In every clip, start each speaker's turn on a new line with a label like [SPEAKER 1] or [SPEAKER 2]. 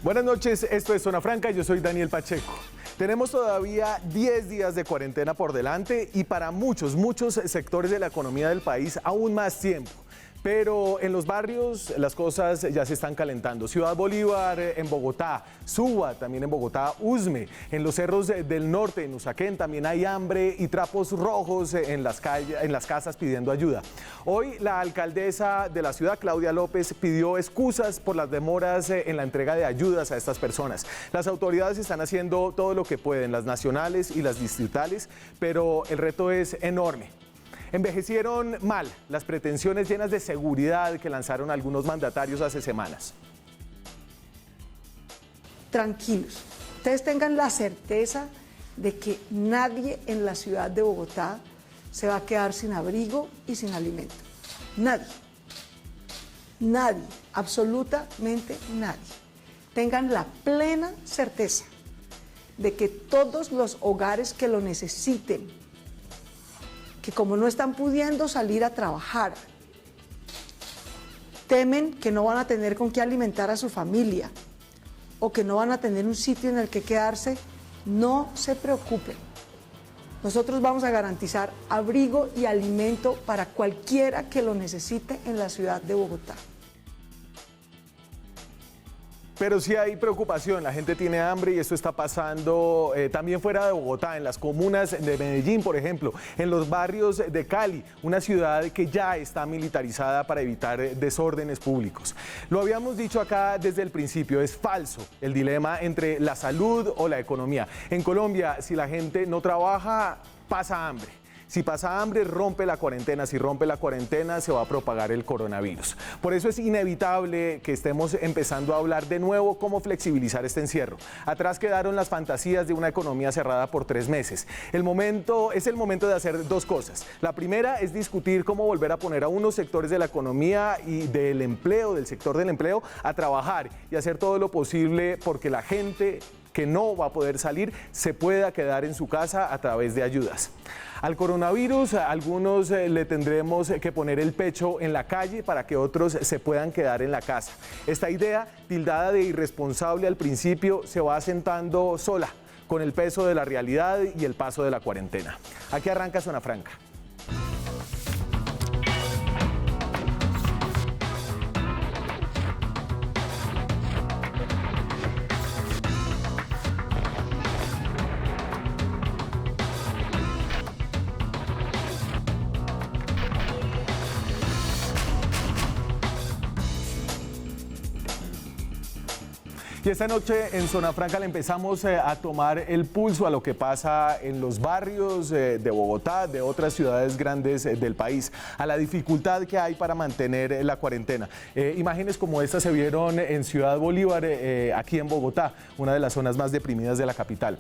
[SPEAKER 1] Buenas noches, esto es Zona Franca, yo soy Daniel Pacheco. Tenemos todavía 10 días de cuarentena por delante y para muchos sectores de la economía del país aún más tiempo. Pero en los barrios las cosas ya se están calentando. Ciudad Bolívar en Bogotá, Suba también en Bogotá, Usme, en los cerros del norte, en Usaquén también hay hambre y trapos rojos en las casas pidiendo ayuda. Hoy la alcaldesa de la ciudad, Claudia López, pidió excusas por las demoras en la entrega de ayudas a estas personas. Las autoridades están haciendo todo lo que pueden, las nacionales y las distritales, pero el reto es enorme. Envejecieron mal las pretensiones llenas de seguridad que lanzaron algunos mandatarios hace semanas.
[SPEAKER 2] Tranquilos, ustedes tengan la certeza de que nadie en la ciudad de Bogotá se va a quedar sin abrigo y sin alimento. Nadie, nadie, absolutamente nadie. Tengan la plena certeza de que todos los hogares que lo necesiten, que como no están pudiendo salir a trabajar, temen que no van a tener con qué alimentar a su familia o que no van a tener un sitio en el que quedarse, no se preocupen. Nosotros vamos a garantizar abrigo y alimento para cualquiera que lo necesite en la ciudad de Bogotá.
[SPEAKER 1] Pero sí hay preocupación, la gente tiene hambre y esto está pasando también fuera de Bogotá, en las comunas de Medellín, por ejemplo, en los barrios de Cali, una ciudad que ya está militarizada para evitar desórdenes públicos. Lo habíamos dicho acá desde el principio, es falso el dilema entre la salud o la economía. En Colombia, si la gente no trabaja, pasa hambre. Si pasa hambre, rompe la cuarentena. Si rompe la cuarentena, se va a propagar el coronavirus. Por eso es inevitable que estemos empezando a hablar de nuevo cómo flexibilizar este encierro. Atrás quedaron las fantasías de una economía cerrada por 3 meses. Es el momento de hacer 2 cosas. La primera es discutir cómo volver a poner a unos sectores de la economía y del empleo, del sector del empleo, a trabajar y hacer todo lo posible porque la gente que no va a poder salir se pueda quedar en su casa a través de ayudas. Al coronavirus, a algunos le tendremos que poner el pecho en la calle para que otros se puedan quedar en la casa. Esta idea, tildada de irresponsable al principio, se va asentando sola, con el peso de la realidad y el paso de la cuarentena. Aquí arranca Zona Franca. Y esta noche en Zona Franca le empezamos a tomar el pulso a lo que pasa en los barrios de Bogotá, de otras ciudades grandes del país, a la dificultad que hay para mantener la cuarentena. Imágenes como esta se vieron en Ciudad Bolívar, aquí en Bogotá, una de las zonas más deprimidas de la capital.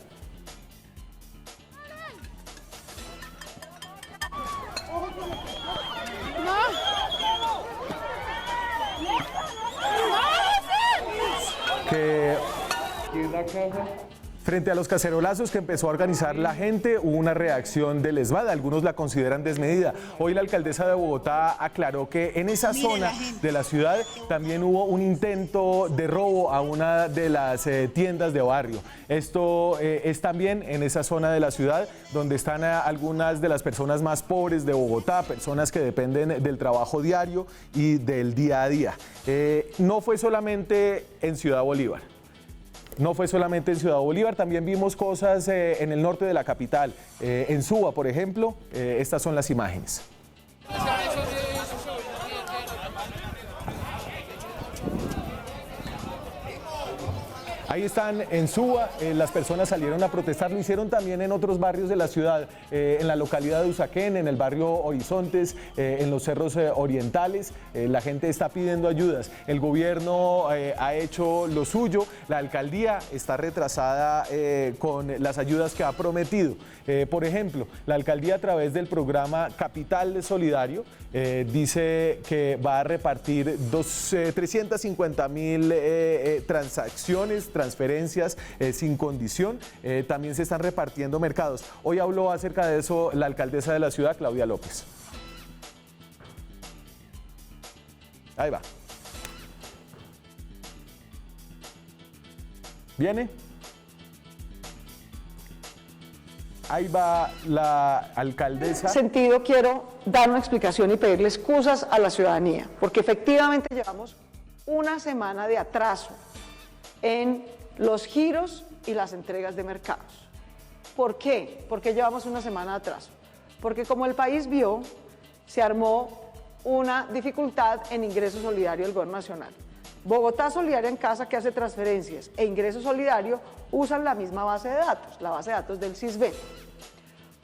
[SPEAKER 1] Frente a los cacerolazos que empezó a organizar la gente, hubo una reacción del ESMAD, algunos la consideran desmedida. Hoy la alcaldesa de Bogotá aclaró que en esa zona de la ciudad también hubo un intento de robo a una de las tiendas de barrio. Esto es también en esa zona de la ciudad donde están algunas de las personas más pobres de Bogotá, personas que dependen del trabajo diario y del día a día. No fue solamente en Ciudad Bolívar. No fue solamente en Ciudad Bolívar, también vimos cosas en el norte de la capital. En Suba, por ejemplo, estas son las imágenes. Ahí están en Suba, las personas salieron a protestar, lo hicieron también en otros barrios de la ciudad, en la localidad de Usaquén, en el barrio Horizontes, en los cerros orientales. La gente está pidiendo ayudas, el gobierno ha hecho lo suyo, la alcaldía está retrasada con las ayudas que ha prometido. Por ejemplo, la alcaldía a través del programa Capital Solidario dice que va a repartir 350.000 transferencias sin condición. También se están repartiendo mercados. Hoy habló acerca de eso la alcaldesa de la ciudad, Claudia López. Ahí va. ¿Viene? Ahí va la alcaldesa.
[SPEAKER 2] En ese sentido, quiero dar una explicación y pedirle excusas a la ciudadanía, porque efectivamente llevamos una semana de atraso en los giros y las entregas de mercados. ¿Por qué? ¿Por qué llevamos una semana de atraso? Porque como el país vio, se armó una dificultad en ingreso solidario del Gobierno Nacional. Bogotá Solidaria en Casa, que hace transferencias, e Ingreso Solidario usan la misma base de datos, la base de datos del CISBEN.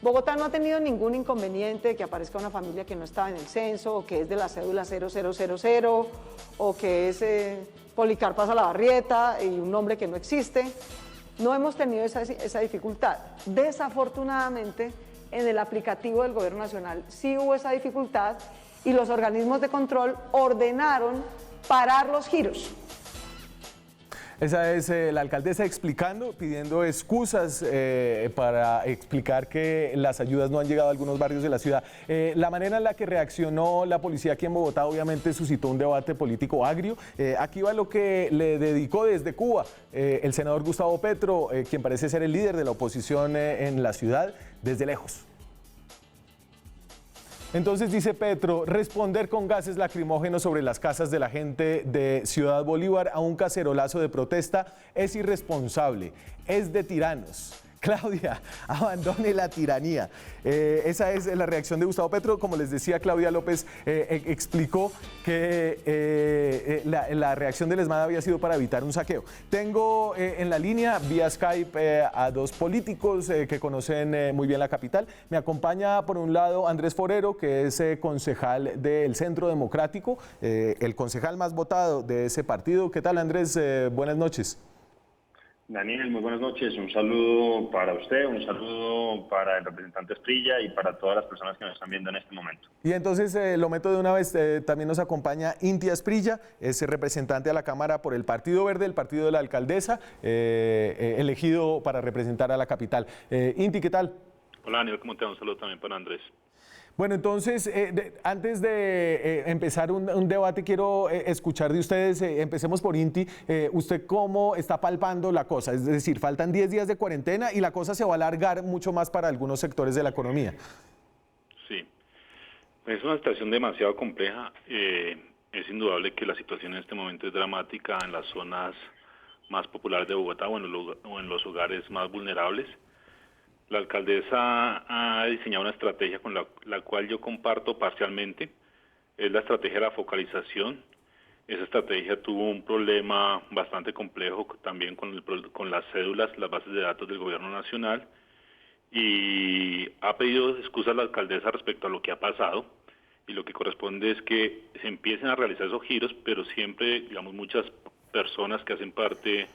[SPEAKER 2] Bogotá no ha tenido ningún inconveniente de que aparezca una familia que no estaba en el censo, o que es de la cédula 0000, o que es Policarpa Salabarrieta y un nombre que no existe. No hemos tenido esa dificultad. Desafortunadamente, en el aplicativo del Gobierno Nacional sí hubo esa dificultad y los organismos de control ordenaron parar los giros.
[SPEAKER 1] Esa es la alcaldesa explicando, pidiendo excusas para explicar que las ayudas no han llegado a algunos barrios de la ciudad. La manera en la que reaccionó la policía aquí en Bogotá obviamente suscitó un debate político agrio. Aquí va lo que le dedicó desde Cuba el senador Gustavo Petro, quien parece ser el líder de la oposición en la ciudad, desde lejos. Entonces dice Petro, responder con gases lacrimógenos sobre las casas de la gente de Ciudad Bolívar a un cacerolazo de protesta es irresponsable, es de tiranos. Claudia, abandone la tiranía. Esa es la reacción de Gustavo Petro. Como les decía, Claudia López explicó que la reacción del ESMAD había sido para evitar un saqueo. Tengo en la línea, vía Skype, a dos políticos que conocen muy bien la capital. Me acompaña, por un lado, Andrés Forero, que es concejal del Centro Democrático, el concejal más votado de ese partido. ¿Qué tal, Andrés? Buenas noches.
[SPEAKER 3] Daniel, muy buenas noches. Un saludo para usted, un saludo para el representante Asprilla y para todas las personas que nos están viendo en este momento.
[SPEAKER 1] Y entonces lo meto de una vez, también nos acompaña Inti Asprilla, es representante a la Cámara por el Partido Verde, el partido de la alcaldesa, elegido para representar a la capital. Inti, ¿qué tal?
[SPEAKER 4] Hola Daniel, ¿cómo te va? Un saludo también para Andrés.
[SPEAKER 1] Bueno, entonces, antes de empezar un debate, quiero escuchar de ustedes, empecemos por Inti, ¿usted cómo está palpando la cosa? Es decir, faltan 10 días de cuarentena y la cosa se va a alargar mucho más para algunos sectores de la economía.
[SPEAKER 4] Sí, es una situación demasiado compleja. Es indudable que la situación en este momento es dramática en las zonas más populares de Bogotá o en los hogares más vulnerables. La alcaldesa ha diseñado una estrategia con la cual yo comparto parcialmente. Es la estrategia de la focalización. Esa estrategia tuvo un problema bastante complejo también con las cédulas, las bases de datos del gobierno nacional, y ha pedido excusas a la alcaldesa respecto a lo que ha pasado, y lo que corresponde es que se empiecen a realizar esos giros, pero siempre, digamos, muchas personas que hacen parte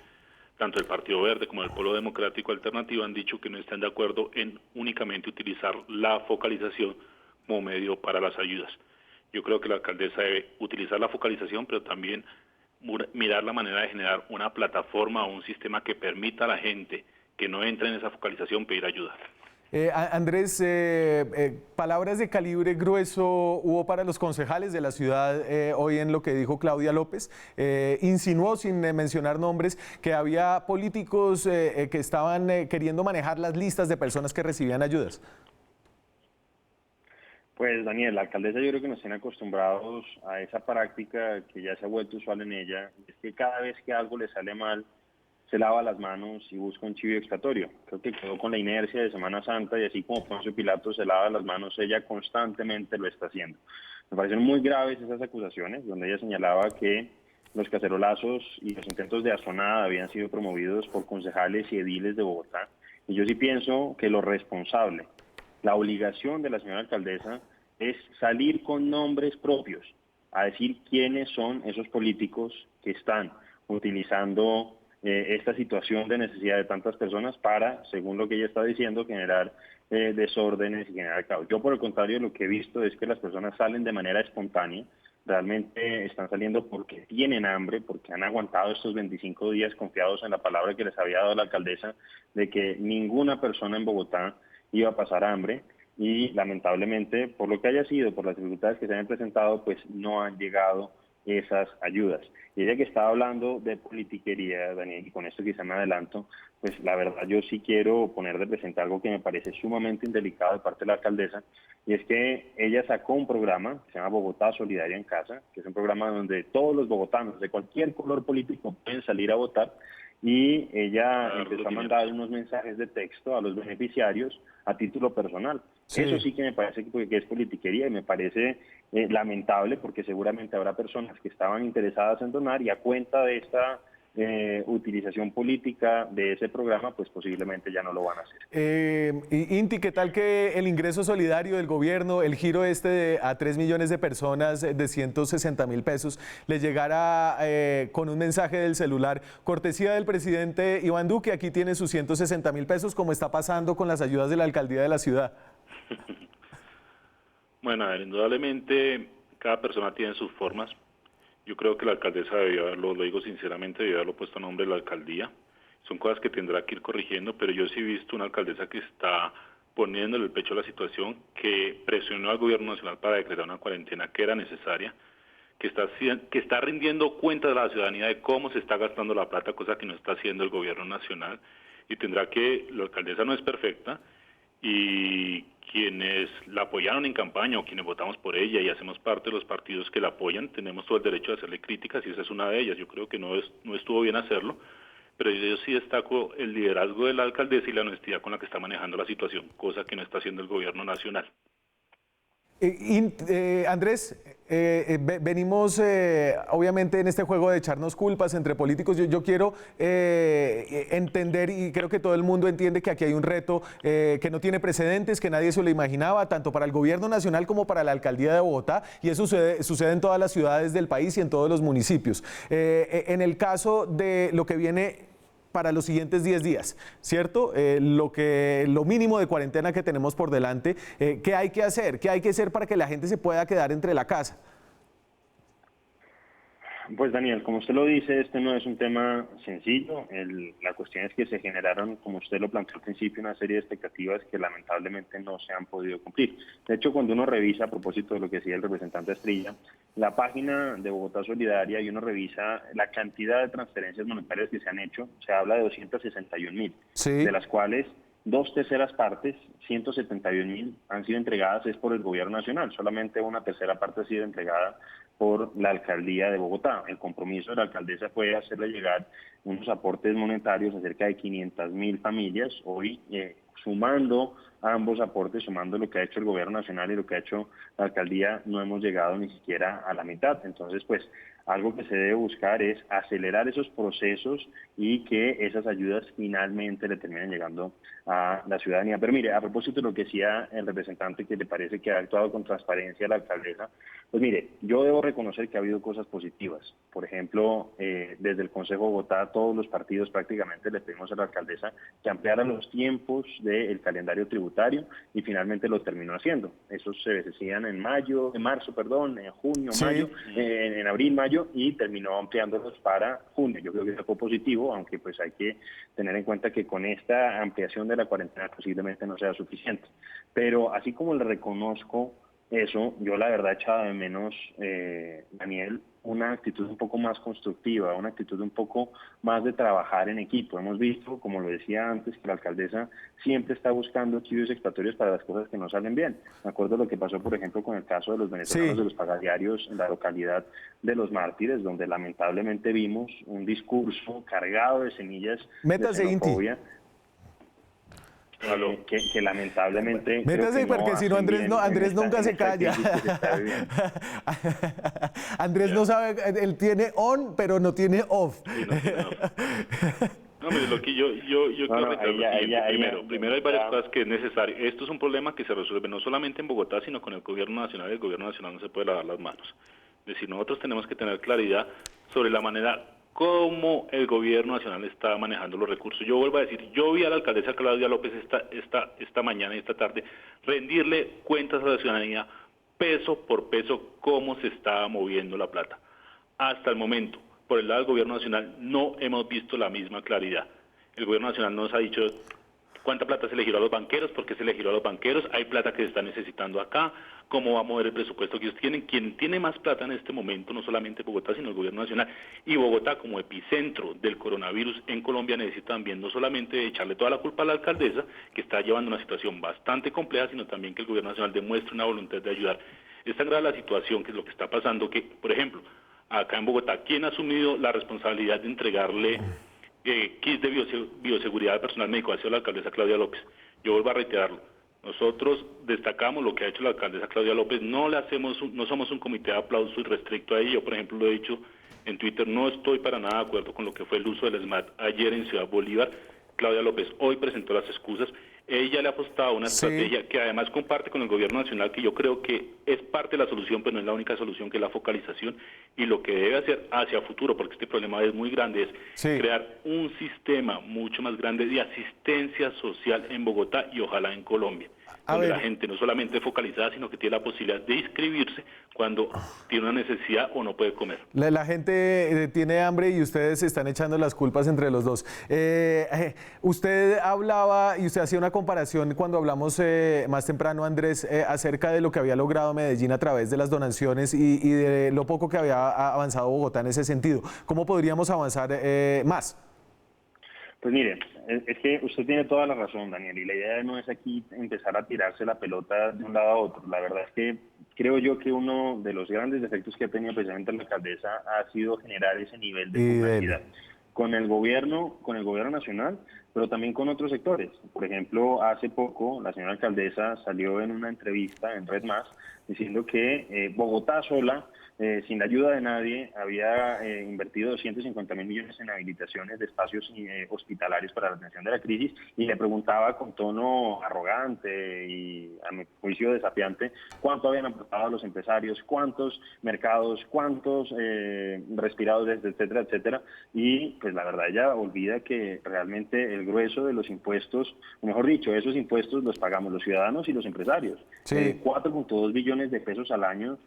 [SPEAKER 4] tanto el Partido Verde como el Polo Democrático Alternativo han dicho que no están de acuerdo en únicamente utilizar la focalización como medio para las ayudas. Yo creo que la alcaldesa debe utilizar la focalización, pero también mirar la manera de generar una plataforma o un sistema que permita a la gente que no entre en esa focalización pedir ayuda.
[SPEAKER 1] Andrés, palabras de calibre grueso hubo para los concejales de la ciudad hoy en lo que dijo Claudia López. Insinuó, sin mencionar nombres, que había políticos que estaban queriendo manejar las listas de personas que recibían ayudas.
[SPEAKER 3] Pues Daniel, la alcaldesa yo creo que nos tiene acostumbrados a esa práctica que ya se ha vuelto usual en ella, es que cada vez que algo le sale mal, se lava las manos y busca un chivo expiatorio. Creo que quedó con la inercia de Semana Santa y así como Poncio Pilato se lava las manos, ella constantemente lo está haciendo. Me parecieron muy graves esas acusaciones, donde ella señalaba que los cacerolazos y los intentos de azonada habían sido promovidos por concejales y ediles de Bogotá. Y yo sí pienso que lo responsable, la obligación de la señora alcaldesa es salir con nombres propios, a decir quiénes son esos políticos que están utilizando esta situación de necesidad de tantas personas para, según lo que ella está diciendo, generar desórdenes y generar caos. Yo, por el contrario, lo que he visto es que las personas salen de manera espontánea, realmente están saliendo porque tienen hambre, porque han aguantado estos 25 días confiados en la palabra que les había dado la alcaldesa de que ninguna persona en Bogotá iba a pasar hambre, y lamentablemente, por lo que haya sido, por las dificultades que se han presentado, pues no han llegado esas ayudas. Y ella que estaba hablando de politiquería, Daniel, y con esto quizá me adelanto, pues la verdad yo sí quiero poner de presente algo que me parece sumamente indelicado de parte de la alcaldesa, y es que ella sacó un programa que se llama Bogotá Solidaria en Casa, que es un programa donde todos los bogotanos de cualquier color político pueden salir a votar, y ella empezó a mandar unos mensajes de texto a los beneficiarios a título personal.
[SPEAKER 1] Sí.
[SPEAKER 3] Eso sí que me parece que es politiquería y me parece lamentable, porque seguramente habrá personas que estaban interesadas en donar y a cuenta de esta utilización política de ese programa, pues posiblemente ya no lo van a hacer.
[SPEAKER 1] Inti, ¿qué tal que el ingreso solidario del gobierno, el giro a 3 millones de personas de 160.000 pesos, le llegara con un mensaje del celular, cortesía del presidente Iván Duque, aquí tiene sus 160.000 pesos, como está pasando con las ayudas de la alcaldía de la ciudad?
[SPEAKER 4] Bueno, a ver, indudablemente cada persona tiene sus formas. Yo creo que la alcaldesa debió haberlo, lo digo sinceramente, debió haberlo puesto a nombre de la alcaldía. Son cosas que tendrá que ir corrigiendo, pero yo sí he visto una alcaldesa que está poniéndole el pecho a la situación, que presionó al gobierno nacional para decretar una cuarentena que era necesaria, que está rindiendo cuenta de la ciudadanía de cómo se está gastando la plata, cosa que no está haciendo el gobierno nacional, y la alcaldesa no es perfecta, y quienes la apoyaron en campaña o quienes votamos por ella y hacemos parte de los partidos que la apoyan, tenemos todo el derecho de hacerle críticas y esa es una de ellas. Yo creo que no estuvo bien hacerlo, pero yo sí destaco el liderazgo de la alcaldesa y la honestidad con la que está manejando la situación, cosa que no está haciendo el gobierno nacional.
[SPEAKER 1] Andrés, venimos obviamente en este juego de echarnos culpas entre políticos. Yo quiero entender, y creo que todo el mundo entiende que aquí hay un reto que no tiene precedentes, que nadie se lo imaginaba, tanto para el gobierno nacional como para la alcaldía de Bogotá, y eso sucede en todas las ciudades del país y en todos los municipios. En el caso de lo que viene para los siguientes 10 días, ¿cierto? Lo mínimo de cuarentena que tenemos por delante, ¿qué hay que hacer? ¿Qué hay que hacer para que la gente se pueda quedar entre la casa?
[SPEAKER 3] Pues Daniel, como usted lo dice, este no es un tema sencillo. La cuestión es que se generaron, como usted lo planteó al principio, una serie de expectativas que lamentablemente no se han podido cumplir. De hecho, cuando uno revisa, a propósito de lo que decía el representante Asprilla, la página de Bogotá Solidaria y uno revisa la cantidad de transferencias monetarias que se han hecho, se habla de 261.000,
[SPEAKER 1] sí,
[SPEAKER 3] de las cuales 2/3 partes, 171.000, han sido entregadas es por el gobierno nacional. Solamente 1/3 parte ha sido entregada por la alcaldía de Bogotá. El compromiso de la alcaldesa fue hacerle llegar unos aportes monetarios a cerca de 500.000 familias. Hoy, sumando ambos aportes, sumando lo que ha hecho el gobierno nacional y lo que ha hecho la alcaldía, no hemos llegado ni siquiera a la mitad. Entonces, pues, algo que se debe buscar es acelerar esos procesos y que esas ayudas finalmente le terminen llegando a la ciudadanía. Pero mire, a propósito de lo que decía el representante, que le parece que ha actuado con transparencia la alcaldesa, pues mire, yo debo reconocer que ha habido cosas positivas. Por ejemplo, desde el Consejo de Bogotá, todos los partidos prácticamente le pedimos a la alcaldesa que ampliara los tiempos del calendario tributario y finalmente lo terminó haciendo. Esos se decían en junio,
[SPEAKER 1] sí,
[SPEAKER 3] mayo, en abril, mayo, y terminó ampliándolos para junio. Yo creo que eso fue positivo, aunque pues hay que tener en cuenta que con esta ampliación de la cuarentena posiblemente no sea suficiente. Pero así como le reconozco eso, yo la verdad echaba de menos, Daniel, una actitud un poco más constructiva, una actitud un poco más de trabajar en equipo. Hemos visto, como lo decía antes, que la alcaldesa siempre está buscando chivos expiatorios para las cosas que no salen bien. Me acuerdo lo que pasó, por ejemplo, con el caso de los venezolanos de los pagadiarios en la localidad de Los Mártires, donde lamentablemente vimos un discurso cargado de semillas de xenofobia. Que lamentablemente
[SPEAKER 1] métase, porque si no Andrés nunca se calla. Andrés no sabe, él tiene on pero no tiene off.
[SPEAKER 4] Sí, no tiene off. No, mire, lo que yo quiero recalcar primero hay varias cosas que es necesario. Esto es un problema que se resuelve no solamente en Bogotá, sino con el gobierno nacional. El gobierno nacional no se puede lavar las manos. Es decir, nosotros tenemos que tener claridad sobre la manera cómo el gobierno nacional está manejando los recursos. Yo vuelvo a decir, yo vi a la alcaldesa Claudia López esta mañana y esta tarde rendirle cuentas a la ciudadanía peso por peso cómo se está moviendo la plata. Hasta el momento, por el lado del gobierno nacional, no hemos visto la misma claridad. El gobierno nacional nos ha dicho cuánta plata se le giró a los banqueros, por qué se le giró a los banqueros, hay plata que se está necesitando acá, cómo va a mover el presupuesto que ellos tienen. Quien tiene más plata en este momento, no solamente Bogotá, sino el gobierno nacional, y Bogotá como epicentro del coronavirus en Colombia necesita también no solamente echarle toda la culpa a la alcaldesa, que está llevando una situación bastante compleja, sino también que el gobierno nacional demuestre una voluntad de ayudar. Es tan grave la situación, que es lo que está pasando, que, por ejemplo, acá en Bogotá, ¿quién ha asumido la responsabilidad de entregarle kits de bioseguridad al personal médico? Ha sido la alcaldesa Claudia López. Yo vuelvo a reiterarlo. Nosotros destacamos lo que ha hecho la alcaldesa Claudia López. No somos un comité de aplauso irrestricto a ella. Yo, por ejemplo, lo he dicho en Twitter, no estoy para nada de acuerdo con lo que fue el uso del SMAT ayer en Ciudad Bolívar. Claudia López hoy presentó las excusas. Ella le ha apostado a una estrategia que además comparte con el gobierno nacional, que yo creo que es parte de la solución, pero no es la única solución, que es la focalización, y lo que debe hacer hacia futuro, porque este problema es muy grande, es crear un sistema mucho más grande de asistencia social en Bogotá y ojalá en Colombia, donde la gente no solamente focalizada, sino que tiene la posibilidad de inscribirse cuando tiene una necesidad o no puede comer.
[SPEAKER 1] La gente tiene hambre y ustedes están echando las culpas entre los dos. Usted hablaba y usted hacía una comparación cuando hablamos más temprano, Andrés, acerca de lo que había logrado Medellín a través de las donaciones y de lo poco que había avanzado Bogotá en ese sentido. ¿Cómo podríamos avanzar más?
[SPEAKER 3] Pues mire, es que usted tiene toda la razón, Daniel, y la idea no es aquí empezar a tirarse la pelota de un lado a otro. La verdad es que creo yo que uno de los grandes defectos que ha tenido precisamente la alcaldesa ha sido generar ese nivel de publicidad con el gobierno nacional, pero también con otros sectores. Por ejemplo, hace poco la señora alcaldesa salió en una entrevista en Red Más diciendo que Bogotá sola, sin la ayuda de nadie, había invertido 250.000 millones en habilitaciones de espacios hospitalarios para la atención de la crisis, y le preguntaba con tono arrogante y, a mi juicio, desafiante, cuánto habían aportado los empresarios, cuántos mercados, cuántos respiradores, etcétera, etcétera. Y pues la verdad ella olvida que realmente el grueso de los impuestos, o mejor dicho, esos impuestos los pagamos los ciudadanos y los empresarios. 4.2 billones de pesos al año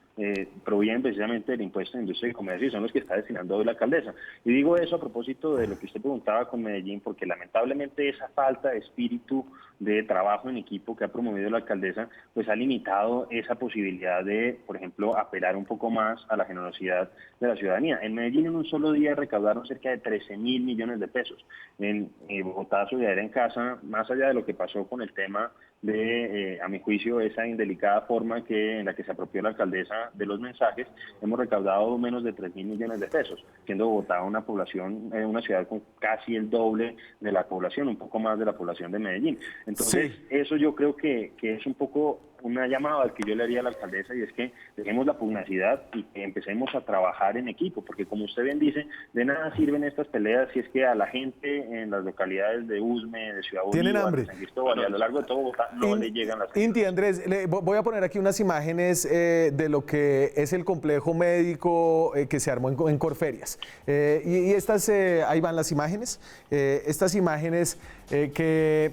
[SPEAKER 3] provienen precisamente del impuesto de industria y comercio, y son los que está destinando hoy la alcaldesa. Y digo eso a propósito de lo que usted preguntaba con Medellín, porque lamentablemente esa falta de espíritu de trabajo en equipo que ha promovido la alcaldesa, pues ha limitado esa posibilidad de, por ejemplo, apelar un poco más a la generosidad de la ciudadanía. En Medellín en un solo día recaudaron cerca de 13.000 millones de pesos. En Bogotá, Solidaridad en Casa, más allá de lo que pasó con el tema de, a mi juicio, esa indelicada forma en la que se apropió la alcaldesa de los mensajes, hemos recaudado menos de 3.000 millones de pesos, siendo Bogotá una población, una ciudad con casi el doble de la población, un poco más de la población de Medellín. Entonces, eso yo creo que es un poco una llamada al que yo le haría a la alcaldesa, y es que dejemos la pugnacidad y que empecemos a trabajar en equipo, porque como usted bien dice, de nada sirven estas peleas si es que a la gente en las localidades de Usme, de Ciudad Bolívar, de San Cristóbal y a lo largo de todo Bogotá no le llegan las cosas.
[SPEAKER 1] Inti, Andrés, voy a poner aquí unas imágenes de lo que es el complejo médico que se armó en Corferias. Y estas, ahí van las imágenes, estas imágenes que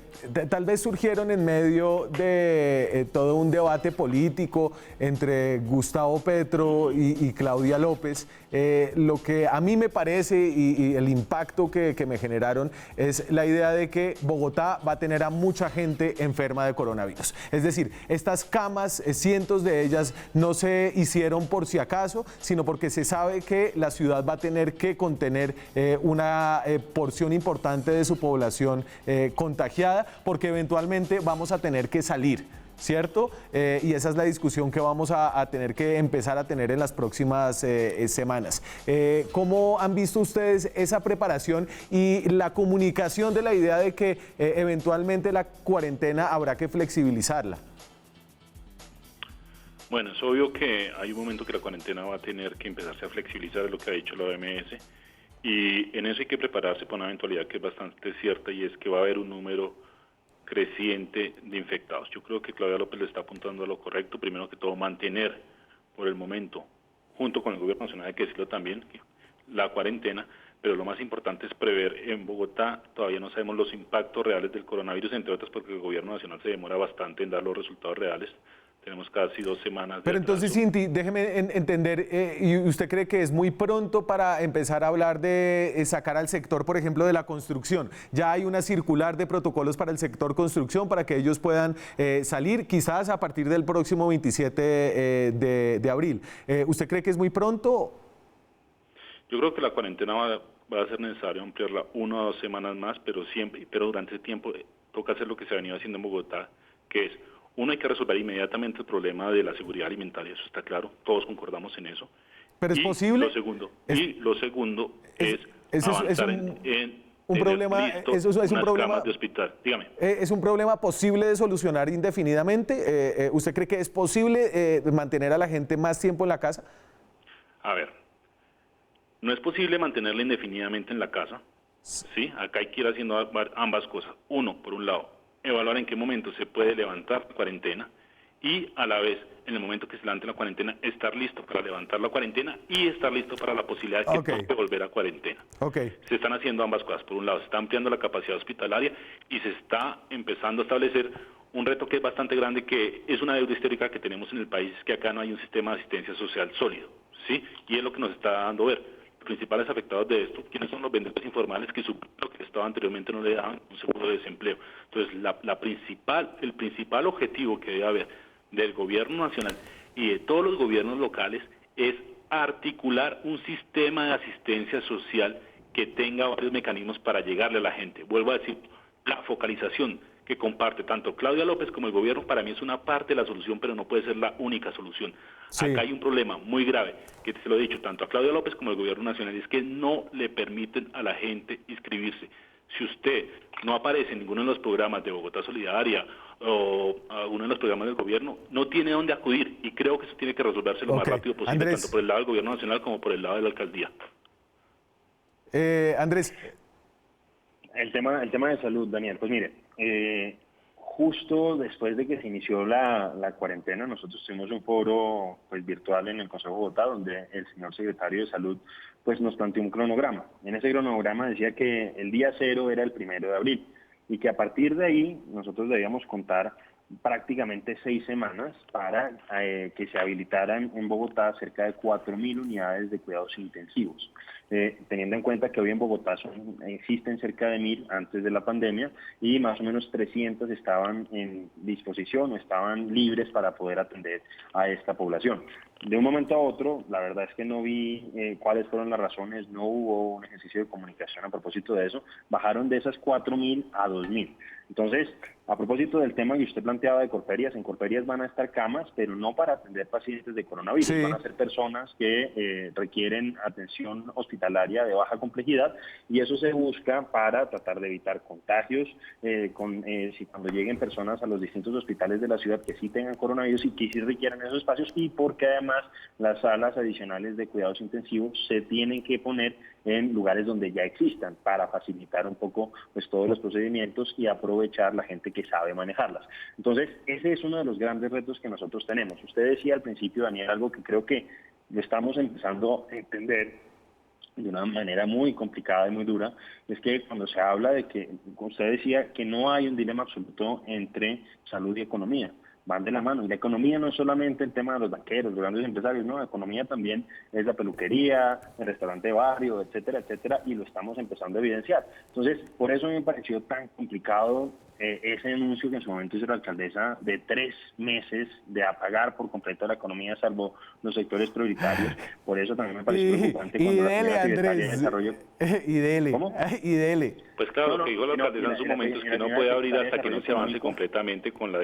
[SPEAKER 1] tal vez surgieron en medio de todo un debate político entre Gustavo Petro y Claudia López. Lo que a mí me parece y el impacto que me generaron es la idea de que Bogotá va a tener a mucha gente enferma de coronavirus. Es decir, estas camas, cientos de ellas, no se hicieron por si acaso, sino porque se sabe que la ciudad va a tener que contener una porción importante de su población contagiada, porque eventualmente vamos a tener que salir, ¿cierto? Y esa es la discusión que vamos a tener que empezar a tener en las próximas semanas. ¿Cómo han visto ustedes esa preparación y la comunicación de la idea de que eventualmente la cuarentena habrá que flexibilizarla?
[SPEAKER 4] Bueno, es obvio que hay un momento que la cuarentena va a tener que empezarse a flexibilizar, es lo que ha dicho la OMS, y en eso hay que prepararse para una eventualidad que es bastante cierta, y es que va a haber un número creciente de infectados. Yo creo que Claudia López le está apuntando a lo correcto. Primero que todo, mantener por el momento, junto con el gobierno nacional, hay que decirlo también, la cuarentena, pero lo más importante es prever. En Bogotá todavía no sabemos los impactos reales del coronavirus, entre otras porque el gobierno nacional se demora bastante en dar los resultados reales. tenemos casi 2 semanas de
[SPEAKER 1] Pero entonces,
[SPEAKER 4] atraso.
[SPEAKER 1] Cinti, déjeme entender, ¿y usted cree que es muy pronto para empezar a hablar de sacar al sector, por ejemplo, de la construcción? Ya hay una circular de protocolos para el sector construcción para que ellos puedan salir quizás a partir del próximo 27 de abril. ¿Usted cree que es muy pronto?
[SPEAKER 4] Yo creo que la cuarentena va a ser necesario ampliarla 1 o 2 semanas más, pero durante ese tiempo toca hacer lo que se ha venido haciendo en Bogotá, que es, uno, hay que resolver inmediatamente el problema de la seguridad alimentaria, eso está claro, todos concordamos en eso.
[SPEAKER 1] ¿Pero es posible?
[SPEAKER 4] Lo segundo es avanzar
[SPEAKER 1] un problema, eso es un problema
[SPEAKER 4] camas de hospital. Dígame.
[SPEAKER 1] ¿Es un problema posible de solucionar indefinidamente? ¿Usted cree que es posible mantener a la gente más tiempo en la casa?
[SPEAKER 4] A ver, no es posible mantenerla indefinidamente en la casa, ¿sí? Acá hay que ir haciendo ambas cosas. Uno, por un lado, evaluar en qué momento se puede levantar la cuarentena y a la vez, en el momento que se levante la cuarentena, estar listo para levantar la cuarentena y estar listo para la posibilidad de que toque volver a cuarentena. Se están haciendo ambas cosas. Por un lado, se está ampliando la capacidad hospitalaria y se está empezando a establecer un reto que es bastante grande, que es una deuda histórica que tenemos en el país, es que acá no hay un sistema de asistencia social sólido, ¿sí? Y es lo que nos está dando ver. Los principales afectados de esto, ¿quiénes son los vendedores informales que suplen lo que el Estado anteriormente no le daban un seguro de desempleo? Entonces, el principal objetivo que debe haber del gobierno nacional y de todos los gobiernos locales es articular un sistema de asistencia social que tenga varios mecanismos para llegarle a la gente. Vuelvo a decir, la focalización que comparte tanto Claudia López como el gobierno para mí es una parte de la solución, pero no puede ser la única solución. Acá hay un problema muy grave, que se lo he dicho tanto a Claudia López como al gobierno nacional, y es que no le permiten a la gente inscribirse. Si usted no aparece en ninguno de los programas de Bogotá Solidaria o alguno de los programas del gobierno, no tiene dónde acudir, y creo que eso tiene que resolverse lo más rápido posible,
[SPEAKER 1] Andrés,
[SPEAKER 4] tanto por el lado del gobierno nacional como por el lado de la alcaldía.
[SPEAKER 1] Andrés.
[SPEAKER 3] El tema de salud, Daniel, pues mire, justo después de que se inició la cuarentena, nosotros tuvimos un foro pues virtual en el Consejo de Bogotá, donde el señor secretario de Salud pues nos planteó un cronograma. En ese cronograma decía que el día 0 era el 1 de abril y que a partir de ahí nosotros debíamos contar prácticamente 6 semanas para que se habilitaran en Bogotá cerca de 4.000 unidades de cuidados intensivos. Teniendo en cuenta que hoy en Bogotá existen cerca de 1.000 antes de la pandemia y más o menos 300 estaban en disposición o estaban libres para poder atender a esta población. De un momento a otro, la verdad es que no vi cuáles fueron las razones, no hubo un ejercicio de comunicación a propósito de eso, bajaron de esas 4.000 a 2.000. Entonces, a propósito del tema que usted planteaba de Corferias, en Corferias van a estar camas, pero no para atender pacientes de coronavirus, van a ser personas que requieren atención hospitalaria de baja complejidad y eso se busca para tratar de evitar contagios, si cuando lleguen personas a los distintos hospitales de la ciudad que sí tengan coronavirus y que sí requieran esos espacios, y porque además las salas adicionales de cuidados intensivos se tienen que poner en lugares donde ya existan para facilitar un poco pues todos los procedimientos y aprovechar la gente que sabe manejarlas. Entonces, ese es uno de los grandes retos que nosotros tenemos. Usted decía al principio, Daniel, algo que creo que lo estamos empezando a entender de una manera muy complicada y muy dura, es que cuando se habla de que, usted decía que no hay un dilema absoluto entre salud y economía, van de la mano. Y la economía no es solamente el tema de los banqueros, los grandes empresarios, no, la economía también es la peluquería, el restaurante de barrio, etcétera, etcétera, y lo estamos empezando a evidenciar. Entonces, por eso me pareció tan complicado ese anuncio que en su momento hizo la alcaldesa de 3 meses de apagar por completo la economía, salvo los sectores prioritarios. Por eso también me pareció preocupante cuando la señora secretaria de Desarrollo...
[SPEAKER 1] ¿Cómo? Y dele.
[SPEAKER 4] Pues claro, lo que dijo la alcaldesa en su momento es que no puede abrir hasta que no se avance completamente con la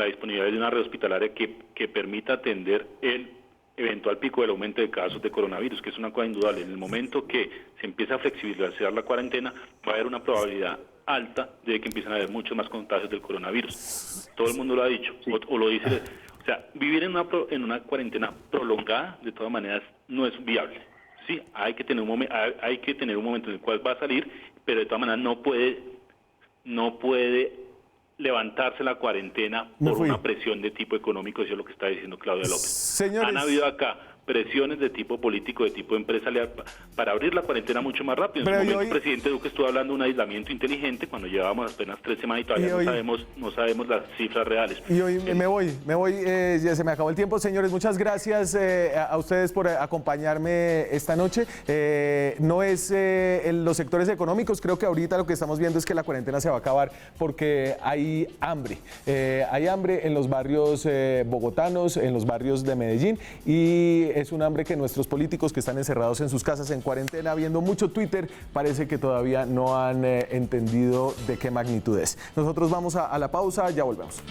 [SPEAKER 4] disponibilidad de una red hospitalaria que permita atender el eventual pico del aumento de casos de coronavirus, que es una cosa indudable. En el momento que se empieza a flexibilizar la cuarentena, va a haber una probabilidad alta de que empiecen a haber muchos más contagios del coronavirus. Todo el mundo lo ha dicho, o lo dice. O sea, vivir en una cuarentena prolongada, de todas maneras, no es viable. Sí, hay que tener un momento en el cual va a salir, pero de todas maneras no puede levantarse la cuarentena por una presión de tipo económico, eso es lo que está diciendo Claudia López.
[SPEAKER 1] Señores,
[SPEAKER 4] han habido acá presiones de tipo político, de tipo empresarial, para abrir la cuarentena mucho más rápido. En su momento, el presidente Duque estuvo hablando de un aislamiento inteligente cuando llevábamos apenas 3 semanas y todavía no sabemos las cifras reales.
[SPEAKER 1] Y hoy me voy, ya se me acabó el tiempo. Señores, muchas gracias a ustedes por acompañarme esta noche. No es en los sectores económicos, creo que ahorita lo que estamos viendo es que la cuarentena se va a acabar porque hay hambre. Hay hambre en los barrios bogotanos, en los barrios de Medellín, y es un hambre que nuestros políticos que están encerrados en sus casas en cuarentena, viendo mucho Twitter, parece que todavía no han entendido de qué magnitud es. Nosotros vamos a la pausa, ya volvemos.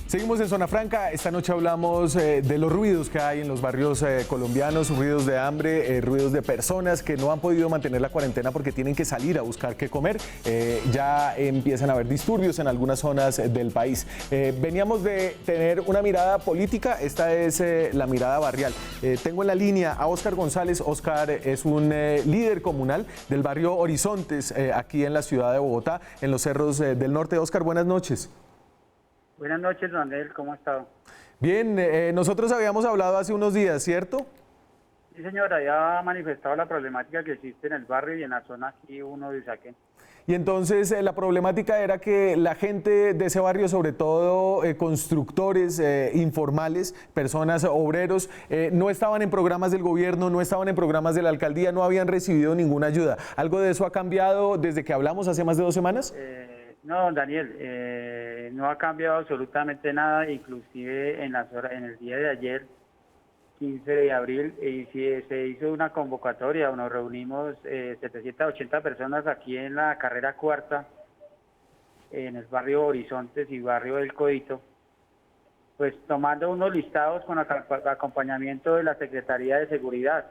[SPEAKER 1] Seguimos en Zona Franca. Esta noche hablamos de los ruidos que hay en los barrios colombianos, ruidos de hambre, ruidos de personas que no han podido mantener la cuarentena porque tienen que salir a buscar qué comer. Ya empiezan a haber disturbios en algunas zonas del país. Veníamos de tener una mirada política, esta es la mirada barrial. Tengo en la línea a Óscar González. Óscar es un líder comunal del barrio Horizontes, aquí en la ciudad de Bogotá, en los cerros del norte. Óscar, buenas noches.
[SPEAKER 5] Buenas noches, Manuel, ¿cómo ha estado?
[SPEAKER 1] Bien, nosotros habíamos hablado hace unos días, ¿cierto?
[SPEAKER 5] Sí, señora, ya ha manifestado la problemática que existe en el barrio y en la zona aquí 1 de Usaquén.
[SPEAKER 1] Y entonces la problemática era que la gente de ese barrio, sobre todo constructores informales, personas, obreros, no estaban en programas del gobierno, no estaban en programas de la alcaldía, no habían recibido ninguna ayuda. ¿Algo de eso ha cambiado desde que hablamos hace más de 2 semanas?
[SPEAKER 5] No, Daniel, no ha cambiado absolutamente nada, inclusive en el día de ayer, 15 de abril, se hizo una convocatoria, nos reunimos 780 personas aquí en la carrera cuarta, en el barrio Horizontes y barrio del Codito, pues tomando unos listados con acompañamiento de la Secretaría de Seguridad.